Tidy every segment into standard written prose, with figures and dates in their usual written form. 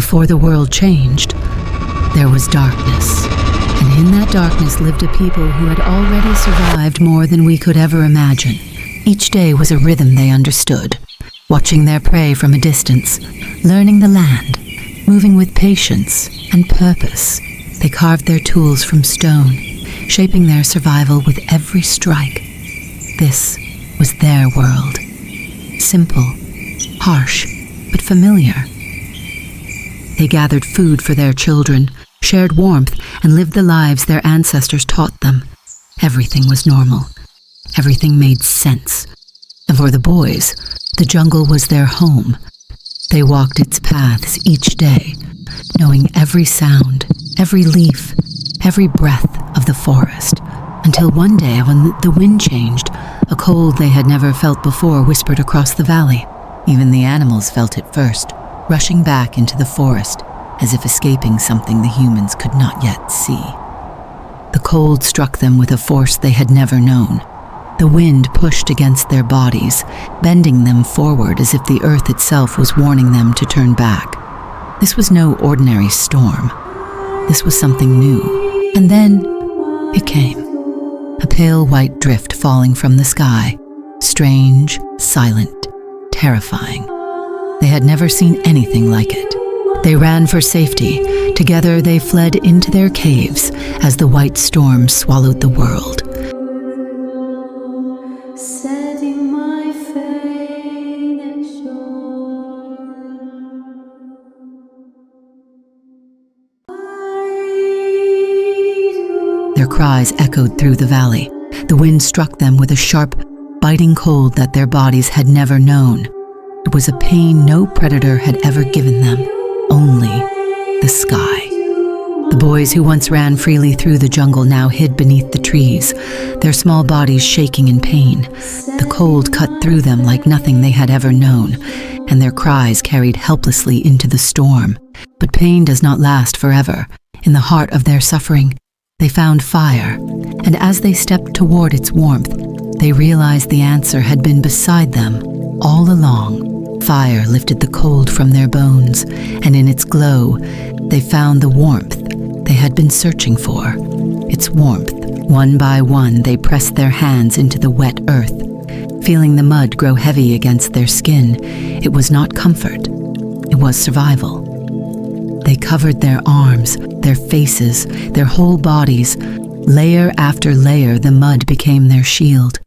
Before the world changed, there was darkness. And in that darkness lived a people who had already survived more than we could ever imagine. Each day was a rhythm they understood, watching their prey from a distance, learning the land, moving with patience and purpose. They carved their tools from stone, shaping their survival with every strike. This was their world. Simple, harsh, but familiar. They gathered food for their children, shared warmth, and lived the lives their ancestors taught them. Everything was normal. Everything made sense. And for the boys, the jungle was their home. They walked its paths each day, knowing every sound, every leaf, every breath of the forest, until one day when the wind changed, a cold they had never felt before whispered across the valley. Even the animals felt it first, rushing back into the forest, as if escaping something the humans could not yet see. The cold struck them with a force they had never known. The wind pushed against their bodies, bending them forward as if the earth itself was warning them to turn back. This was no ordinary storm. This was something new. And then it came. A pale white drift falling from the sky. Strange, silent, terrifying. They had never seen anything like it. They ran for safety. Together they fled into their caves as the white storm swallowed the world. Their cries echoed through the valley. The wind struck them with a sharp, biting cold that their bodies had never known. It was a pain no predator had ever given them, only the sky. The boys who once ran freely through the jungle now hid beneath the trees, their small bodies shaking in pain. The cold cut through them like nothing they had ever known, and their cries carried helplessly into the storm. But pain does not last forever. In the heart of their suffering, they found fire, and as they stepped toward its warmth, they realized the answer had been beside them all along. Fire lifted the cold from their bones, and in its glow, they found the warmth they had been searching for. Its warmth. One by one, they pressed their hands into the wet earth, feeling the mud grow heavy against their skin. It was not comfort. It was survival. They covered their arms, their faces, their whole bodies. Layer after layer, the mud became their shield.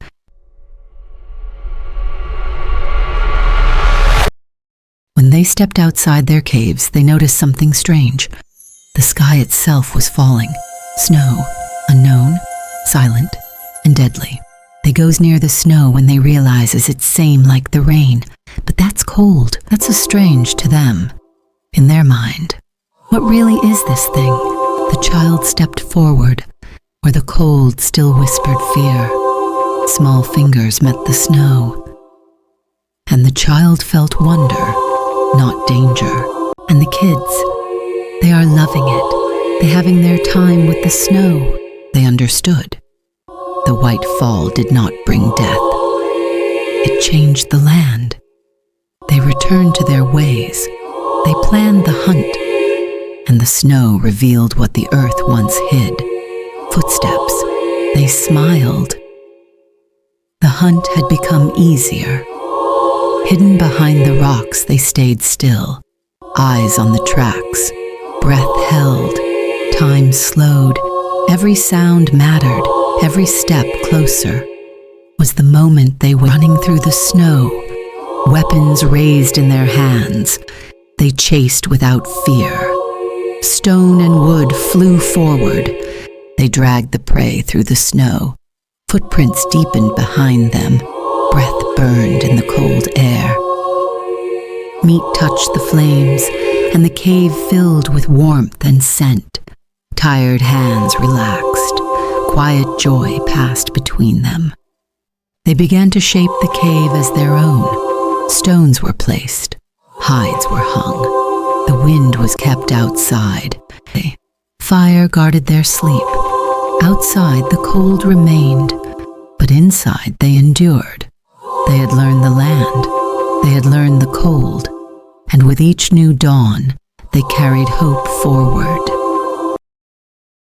When they stepped outside their caves, they noticed something strange. The sky itself was falling. Snow, unknown, silent, and deadly. They goes near the snow when they realizes it's same like the rain. But that's cold. That's a strange to them. In their mind, what really is this thing? The child stepped forward, where the cold still whispered fear. Small fingers met the snow, and the child felt wonder, not danger. And the kids, they are loving it. They having their time with the snow. They understood. The white fall did not bring death. It changed the land. They returned to their ways. They planned the hunt. And the snow revealed what the earth once hid. Footsteps. They smiled. The hunt had become easier. Hidden behind the rocks, they stayed still. Eyes on the tracks. Breath held. Time slowed. Every sound mattered. Every step closer. Was the moment they were running through the snow. Weapons raised in their hands. They chased without fear. Stone and wood flew forward. They dragged the prey through the snow. Footprints deepened behind them. Breath burned in the cold air. Meat touched the flames, and the cave filled with warmth and scent. Tired hands relaxed. Quiet joy passed between them. They began to shape the cave as their own. Stones were placed. Hides were hung. The wind was kept outside. Fire guarded their sleep. Outside, the cold remained, but inside they endured. They had learned the land. They had learned the cold. And with each new dawn, They carried hope forward.